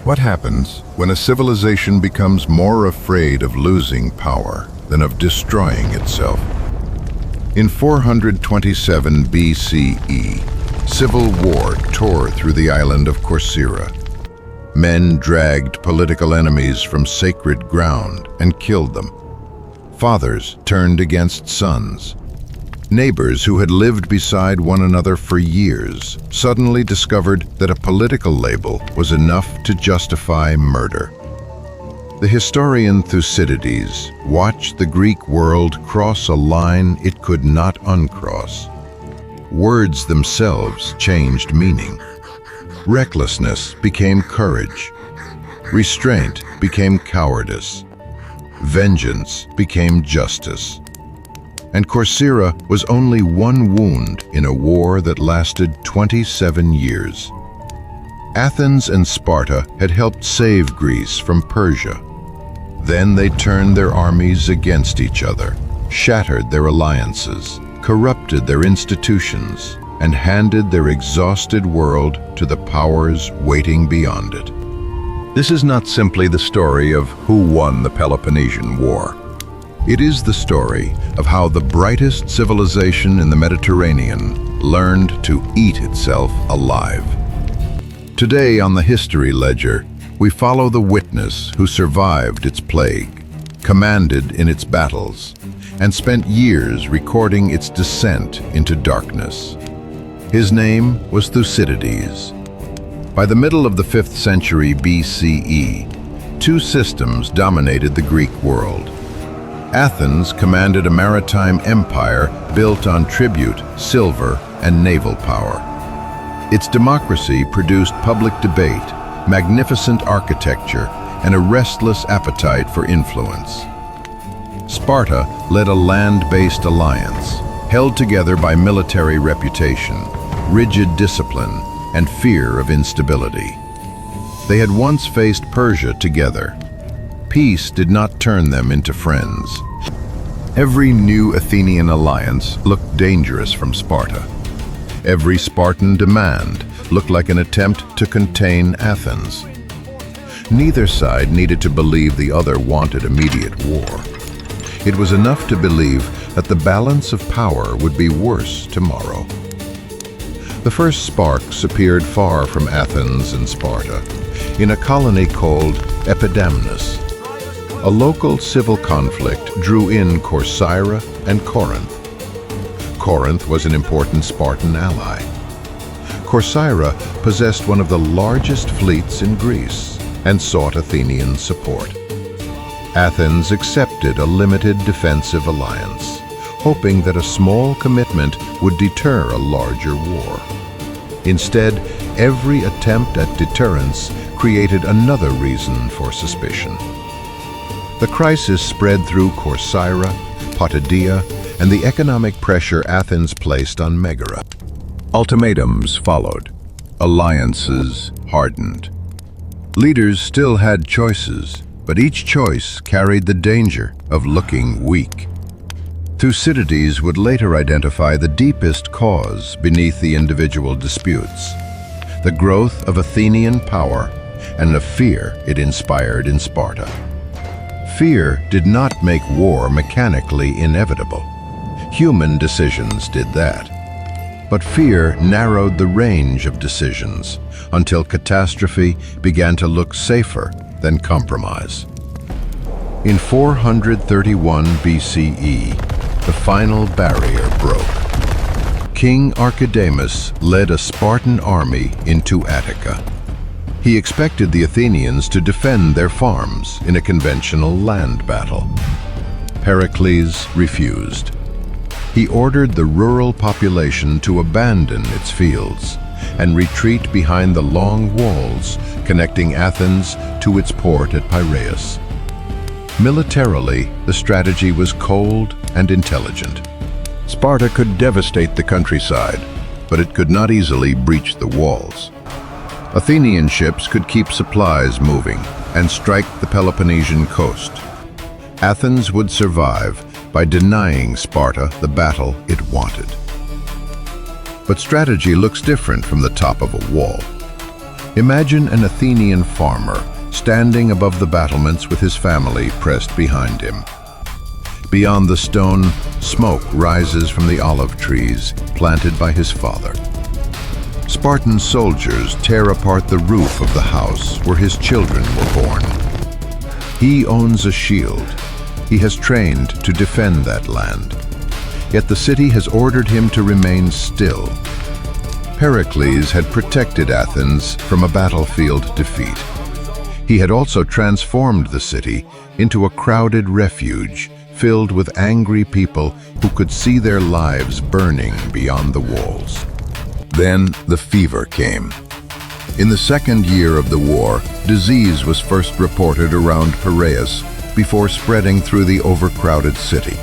What happens when a civilization becomes more afraid of losing power than of destroying itself? In 427 BCE, civil war tore through the island of Corcyra. Men dragged political enemies from sacred ground and killed them. Fathers turned against sons. Neighbors who had lived beside one another for years suddenly discovered that a political label was enough to justify murder. The historian Thucydides watched the Greek world cross a line it could not uncross. Words themselves changed meaning. Recklessness became courage. Restraint became cowardice. Vengeance became justice. And Corcyra was only one wound in a war that lasted 27 years. Athens and Sparta had helped save Greece from Persia. Then they turned their armies against each other, shattered their alliances, corrupted their institutions, and handed their exhausted world to the powers waiting beyond it. This is not simply the story of who won the Peloponnesian War. It is the story of how the brightest civilization in the Mediterranean learned to eat itself alive. Today on the History Ledger, we follow the witness who survived its plague, commanded in its battles, and spent years recording its descent into darkness. His name was Thucydides. By the middle of the 5th century BCE, two systems dominated the Greek world. Athens commanded a maritime empire built on tribute, silver, and naval power. Its democracy produced public debate, magnificent architecture, and a restless appetite for influence. Sparta led a land-based alliance, held together by military reputation, rigid discipline, and fear of instability. They had once faced Persia together. Peace did not turn them into friends. Every new Athenian alliance looked dangerous from Sparta. Every Spartan demand looked like an attempt to contain Athens. Neither side needed to believe the other wanted immediate war. It was enough to believe that the balance of power would be worse tomorrow. The first sparks appeared far from Athens and Sparta, in a colony called Epidamnus. A local civil conflict drew in Corcyra and Corinth. Corinth was an important Spartan ally. Corcyra possessed one of the largest fleets in Greece and sought Athenian support. Athens accepted a limited defensive alliance, hoping that a small commitment would deter a larger war. Instead, every attempt at deterrence created another reason for suspicion. The crisis spread through Corcyra, Potidaea, and the economic pressure Athens placed on Megara. Ultimatums followed. Alliances hardened. Leaders still had choices, but each choice carried the danger of looking weak. Thucydides would later identify the deepest cause beneath the individual disputes: the growth of Athenian power and the fear it inspired in Sparta. Fear did not make war mechanically inevitable. Human decisions did that. But fear narrowed the range of decisions until catastrophe began to look safer than compromise. In 431 BCE, the final barrier broke. King Archidamus led a Spartan army into Attica. He expected the Athenians to defend their farms in a conventional land battle. Pericles refused. He ordered the rural population to abandon its fields and retreat behind the long walls connecting Athens to its port at Piraeus. Militarily, the strategy was cold and intelligent. Sparta could devastate the countryside, but it could not easily breach the walls. Athenian ships could keep supplies moving and strike the Peloponnesian coast. Athens would survive by denying Sparta the battle it wanted. But strategy looks different from the top of a wall. Imagine an Athenian farmer standing above the battlements with his family pressed behind him. Beyond the stone, smoke rises from the olive trees planted by his father. Spartan soldiers tear apart the roof of the house where his children were born. He owns a shield. He has trained to defend that land. Yet the city has ordered him to remain still. Pericles had protected Athens from a battlefield defeat. He had also transformed the city into a crowded refuge filled with angry people who could see their lives burning beyond the walls. Then the fever came. In the second year of the war, disease was first reported around Piraeus before spreading through the overcrowded city.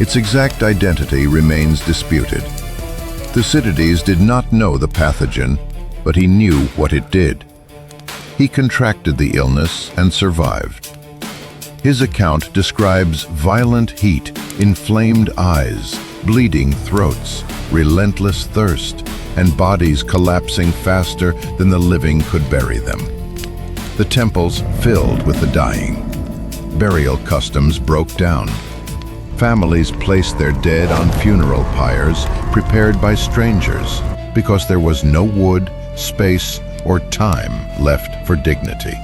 Its exact identity remains disputed. Thucydides did not know the pathogen, but he knew what it did. He contracted the illness and survived. His account describes violent heat, inflamed eyes, bleeding throats, relentless thirst, and bodies collapsing faster than the living could bury them. The temples filled with the dying. Burial customs broke down. Families placed their dead on funeral pyres prepared by strangers because there was no wood, space, or time left for dignity.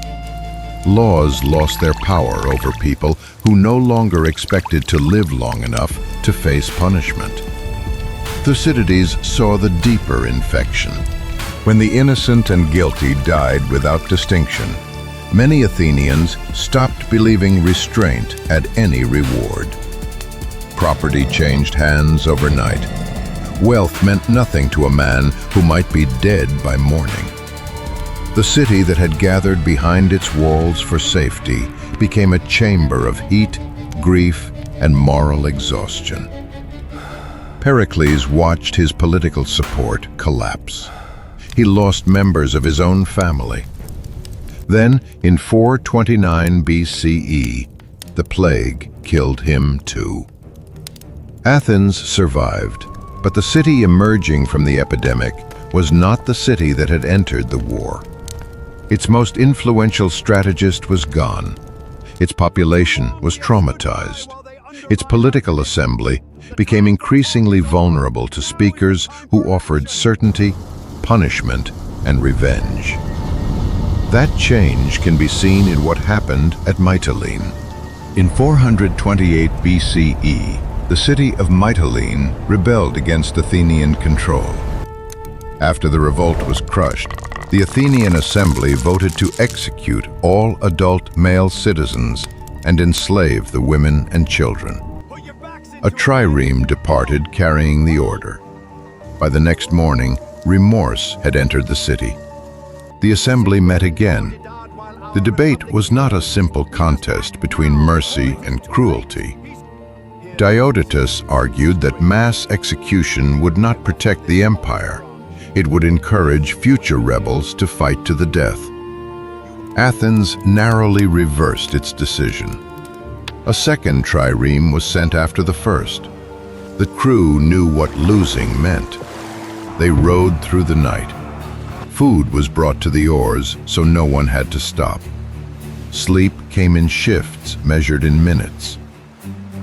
Laws lost their power over people who no longer expected to live long enough to face punishment. Thucydides saw the deeper infection. When the innocent and guilty died without distinction, many Athenians stopped believing restraint had any reward. Property changed hands overnight. Wealth meant nothing to a man who might be dead by morning. The city that had gathered behind its walls for safety became a chamber of heat, grief, and moral exhaustion. Pericles watched his political support collapse. He lost members of his own family. Then, in 429 BCE, the plague killed him too. Athens survived, but the city emerging from the epidemic was not the city that had entered the war. Its most influential strategist was gone. Its population was traumatized. Its political assembly became increasingly vulnerable to speakers who offered certainty, punishment, and revenge. That change can be seen in what happened at Mytilene. In 428 BCE, the city of Mytilene rebelled against Athenian control. After the revolt was crushed, the Athenian assembly voted to execute all adult male citizens and enslave the women and children. A trireme departed carrying the order. By the next morning, remorse had entered the city. The assembly met again. The debate was not a simple contest between mercy and cruelty. Diodotus argued that mass execution would not protect the empire. It would encourage future rebels to fight to the death. Athens narrowly reversed its decision. A second trireme was sent after the first. The crew knew what losing meant. They rowed through the night. Food was brought to the oars, so no one had to stop. Sleep came in shifts measured in minutes.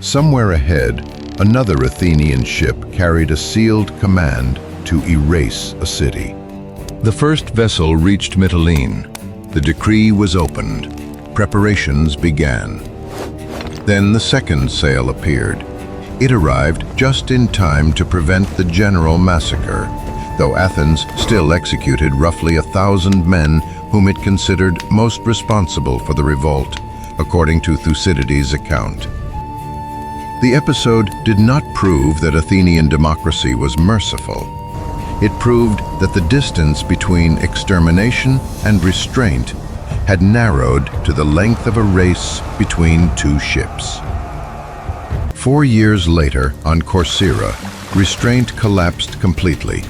Somewhere ahead, another Athenian ship carried a sealed command to erase a city. The first vessel reached Mytilene. The decree was opened. Preparations began. Then the second sail appeared. It arrived just in time to prevent the general massacre, though Athens still executed roughly 1,000 men whom it considered most responsible for the revolt, according to Thucydides' account. The episode did not prove that Athenian democracy was merciful. It proved that the distance between extermination and restraint had narrowed to the length of a race between two ships. 4 years later, on Corcyra, restraint collapsed completely.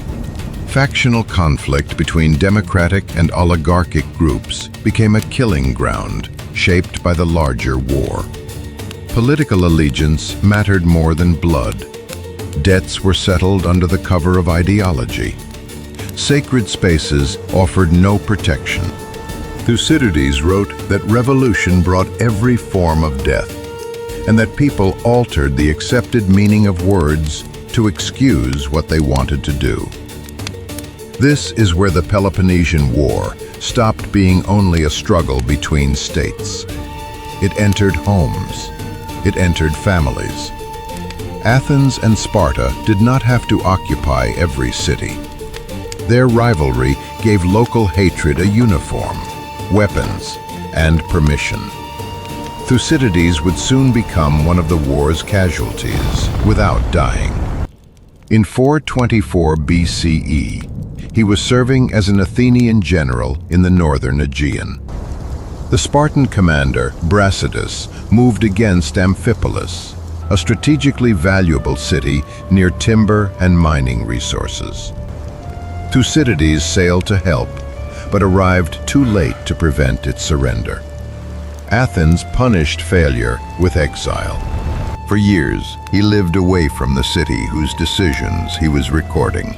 Factional conflict between democratic and oligarchic groups became a killing ground, shaped by the larger war. Political allegiance mattered more than blood. Debts were settled under the cover of ideology. sacred spaces offered no protection. Thucydides wrote that revolution brought every form of death, and that people altered the accepted meaning of words to excuse what they wanted to do. This is where the Peloponnesian War stopped being only a struggle between states. It entered homes. It entered families. Athens and Sparta did not have to occupy every city. Their rivalry gave local hatred a uniform, weapons, and permission. Thucydides would soon become one of the war's casualties, without dying. In 424 BCE, he was serving as an Athenian general in the northern Aegean. The Spartan commander, Brasidas, moved against Amphipolis, a strategically valuable city near timber and mining resources. Thucydides sailed to help, but arrived too late to prevent its surrender. Athens punished failure with exile. For years, he lived away from the city whose decisions he was recording.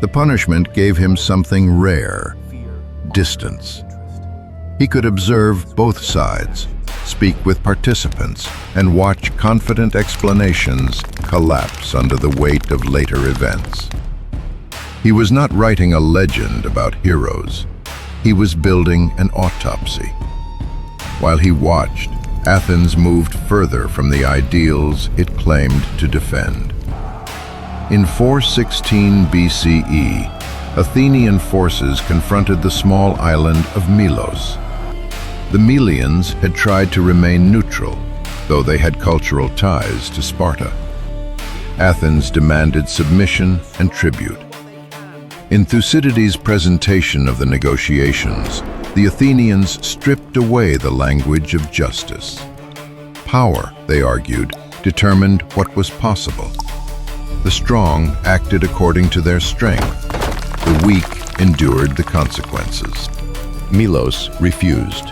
The punishment gave him something rare: distance. He could observe both sides, speak with participants, and watch confident explanations collapse under the weight of later events. He was not writing a legend about heroes. He was building an autopsy. While he watched, Athens moved further from the ideals it claimed to defend. In 416 BCE, Athenian forces confronted the small island of Melos. The Melians had tried to remain neutral, though they had cultural ties to Sparta. Athens demanded submission and tribute. In Thucydides' presentation of the negotiations, the Athenians stripped away the language of justice. Power, they argued, determined what was possible. The strong acted according to their strength. The weak endured the consequences. Melos refused.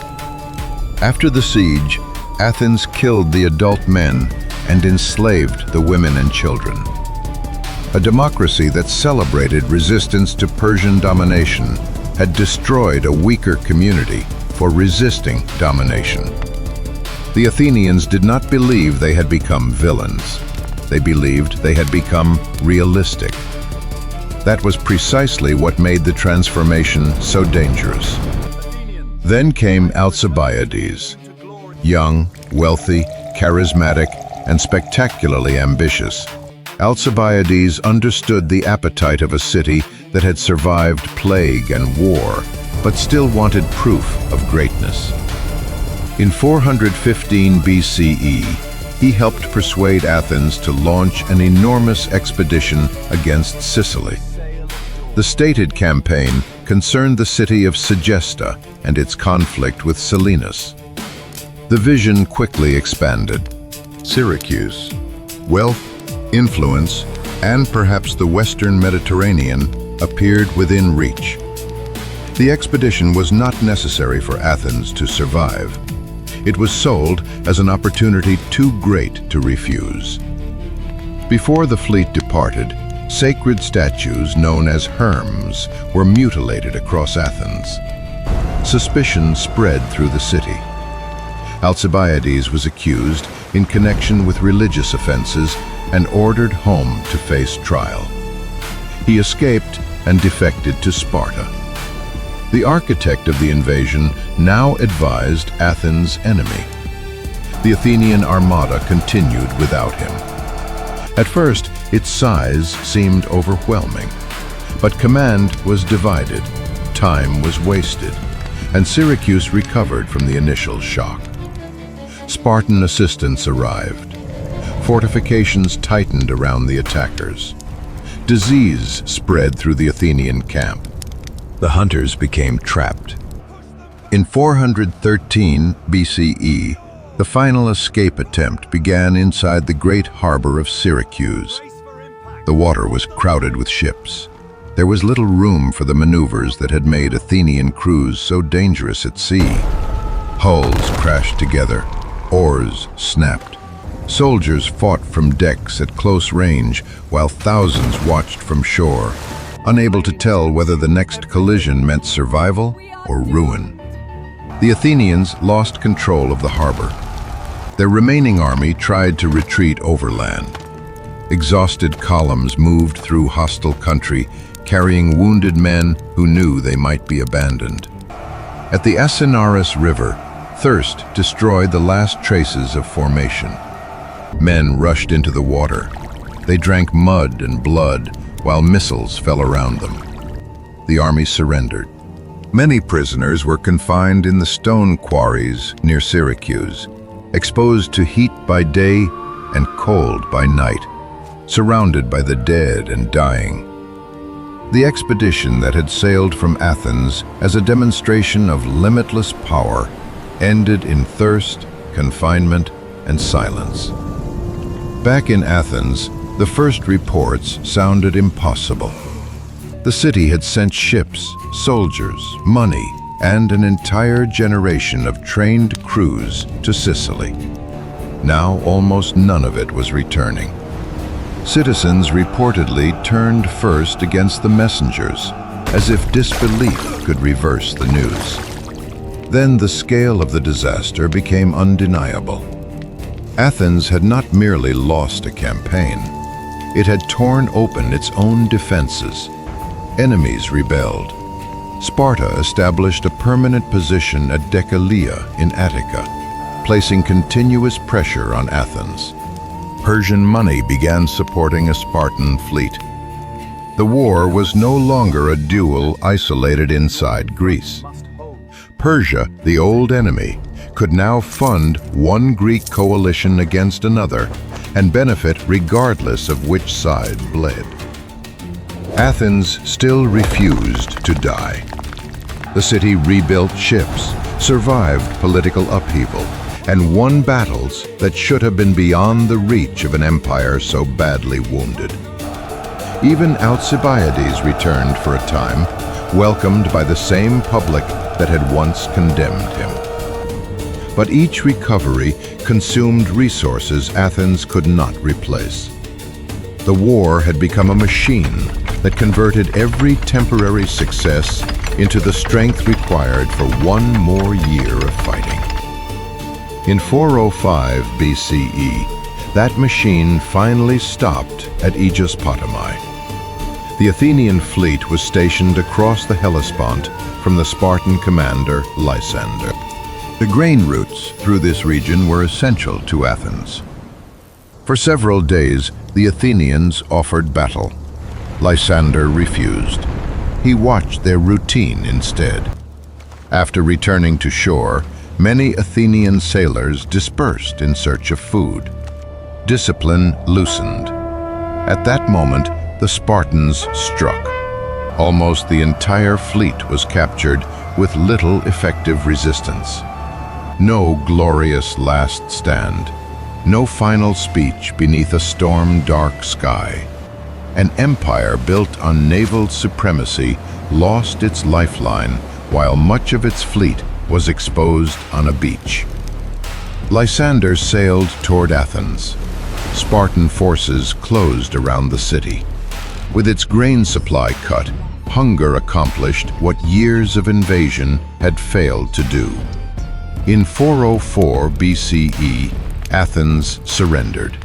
After the siege, Athens killed the adult men and enslaved the women and children. A democracy that celebrated resistance to Persian domination had destroyed a weaker community for resisting domination. The Athenians did not believe they had become villains. They believed they had become realistic. That was precisely what made the transformation so dangerous. Then came Alcibiades, young, wealthy, charismatic, and spectacularly ambitious. Alcibiades understood the appetite of a city that had survived plague and war, but still wanted proof of greatness. In 415 BCE, he helped persuade Athens to launch an enormous expedition against Sicily. The stated campaign concerned the city of Segesta and its conflict with Selinus. The vision quickly expanded. Syracuse, wealth, influence, and perhaps the Western Mediterranean appeared within reach. The expedition was not necessary for Athens to survive. It was sold as an opportunity too great to refuse. Before the fleet departed, sacred statues known as herms were mutilated across Athens. Suspicion spread through the city. Alcibiades was accused in connection with religious offenses and ordered home to face trial. He escaped and defected to Sparta. The architect of the invasion now advised Athens' enemy. The Athenian armada continued without him. At first, its size seemed overwhelming, but command was divided, time was wasted, and Syracuse recovered from the initial shock. Spartan assistance arrived. Fortifications tightened around the attackers. Disease spread through the Athenian camp. The hunters became trapped. In 413 BCE, the final escape attempt began inside the great harbor of Syracuse. The water was crowded with ships. There was little room for the maneuvers that had made Athenian crews so dangerous at sea. Hulls crashed together. Oars snapped. Soldiers fought from decks at close range while thousands watched from shore. unable to tell whether the next collision meant survival or ruin. The Athenians lost control of the harbor. Their remaining army tried to retreat overland. Exhausted columns moved through hostile country, carrying wounded men who knew they might be abandoned. At the Asinaris River, thirst destroyed the last traces of formation. Men rushed into the water. They drank mud and blood while missiles fell around them. The army surrendered. Many prisoners were confined in the stone quarries near Syracuse, exposed to heat by day and cold by night, surrounded by the dead and dying. The expedition that had sailed from Athens as a demonstration of limitless power ended in thirst, confinement, and silence. Back in Athens, the first reports sounded impossible. The city had sent ships, soldiers, money, and an entire generation of trained crews to Sicily. Now almost none of it was returning. Citizens reportedly turned first against the messengers, as if disbelief could reverse the news. Then the scale of the disaster became undeniable. Athens had not merely lost a campaign. It had torn open its own defenses. Enemies rebelled. Sparta established a permanent position at Decelea in Attica, placing continuous pressure on Athens. Persian money began supporting a Spartan fleet. The war was no longer a duel isolated inside Greece. Persia, the old enemy, could now fund one Greek coalition against another and benefit regardless of which side bled. Athens still refused to die. The city rebuilt ships, survived political upheaval, and won battles that should have been beyond the reach of an empire so badly wounded. Even Alcibiades returned for a time, welcomed by the same public that had once condemned him. But each recovery consumed resources Athens could not replace. The war had become a machine that converted every temporary success into the strength required for one more year of fighting. In 405 BCE, that machine finally stopped at Aegis Potami. The Athenian fleet was stationed across the Hellespont from the Spartan commander Lysander. The grain routes through this region were essential to Athens. For several days, the Athenians offered battle. Lysander refused. He watched their routine instead. After returning to shore, many Athenian sailors dispersed in search of food. Discipline loosened. At that moment, the Spartans struck. Almost the entire fleet was captured with little effective resistance. No glorious last stand. No final speech beneath a storm-dark sky. An empire built on naval supremacy lost its lifeline while much of its fleet was exposed on a beach. Lysander sailed toward Athens. Spartan forces closed around the city. With its grain supply cut, hunger accomplished what years of invasion had failed to do. In 404 BCE, Athens surrendered.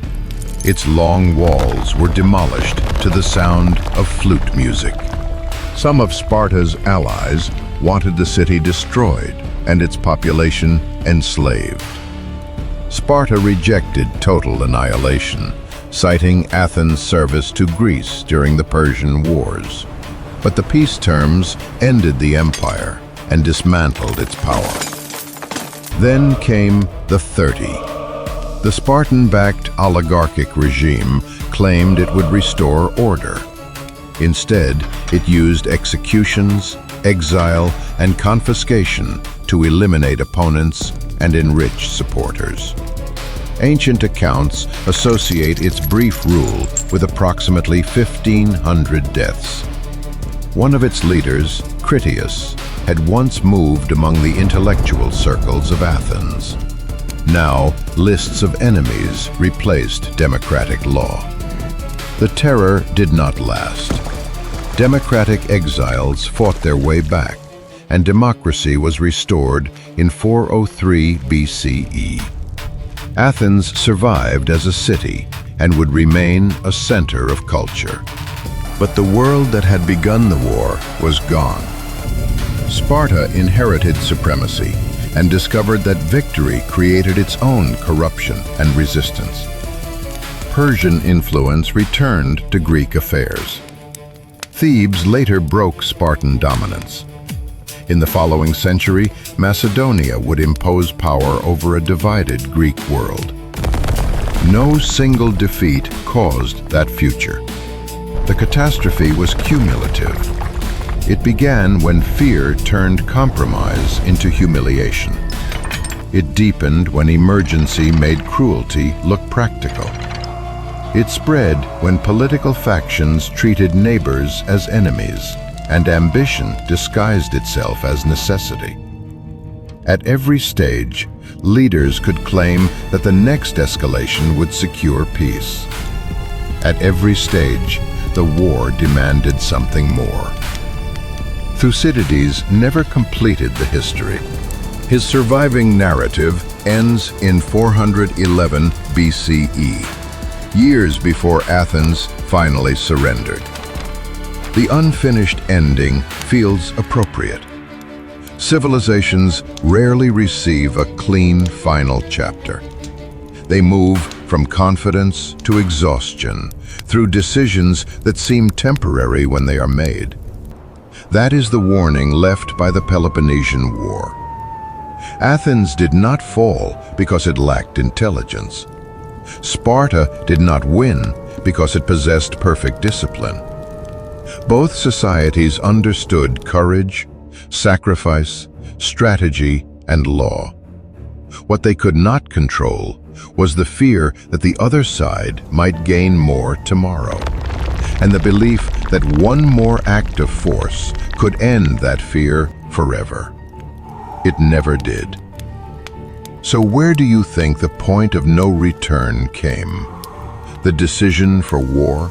Its long walls were demolished to the sound of flute music. Some of Sparta's allies wanted the city destroyed and its population enslaved. Sparta rejected total annihilation, citing Athens' service to Greece during the Persian Wars. But the peace terms ended the empire and dismantled its power. Then came the 30. The Spartan-backed oligarchic regime claimed it would restore order. Instead, it used executions, exile, and confiscation to eliminate opponents and enrich supporters. Ancient accounts associate its brief rule with approximately 1,500 deaths. One of its leaders, Critias, had once moved among the intellectual circles of Athens. Now, lists of enemies replaced democratic law. The terror did not last. democratic exiles fought their way back, and democracy was restored in 403 BCE. Athens survived as a city and would remain a center of culture. But the world that had begun the war was gone. Sparta inherited supremacy and discovered that victory created its own corruption and resistance. Persian influence returned to Greek affairs. Thebes later broke Spartan dominance. In the following century, Macedonia would impose power over a divided Greek world. No single defeat caused that future. The catastrophe was cumulative. It began when fear turned compromise into humiliation. It deepened when emergency made cruelty look practical. It spread when political factions treated neighbors as enemies, and ambition disguised itself as necessity. At every stage, leaders could claim that the next escalation would secure peace. At every stage, the war demanded something more. Thucydides never completed the history. His surviving narrative ends in 411 BCE, years before Athens finally surrendered. The unfinished ending feels appropriate. Civilizations rarely receive a clean final chapter. They move from confidence to exhaustion through decisions that seem temporary when they are made. That is the warning left by the Peloponnesian War. Athens did not fall because it lacked intelligence. Sparta did not win because it possessed perfect discipline. Both societies understood courage, sacrifice, strategy, and law. What they could not control was the fear that the other side might gain more tomorrow, and the belief that one more act of force could end that fear forever. It never did. So where do you think the point of no return came? The decision for war?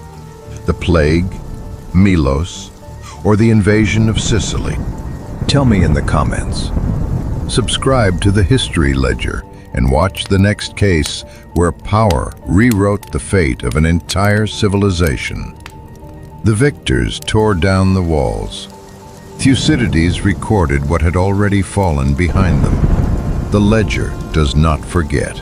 The plague? Milos? Or the invasion of Sicily? Tell me in the comments. Subscribe to the History Ledger and watch the next case where power rewrote the fate of an entire civilization. The victors tore down the walls. Thucydides recorded what had already fallen behind them. The ledger does not forget.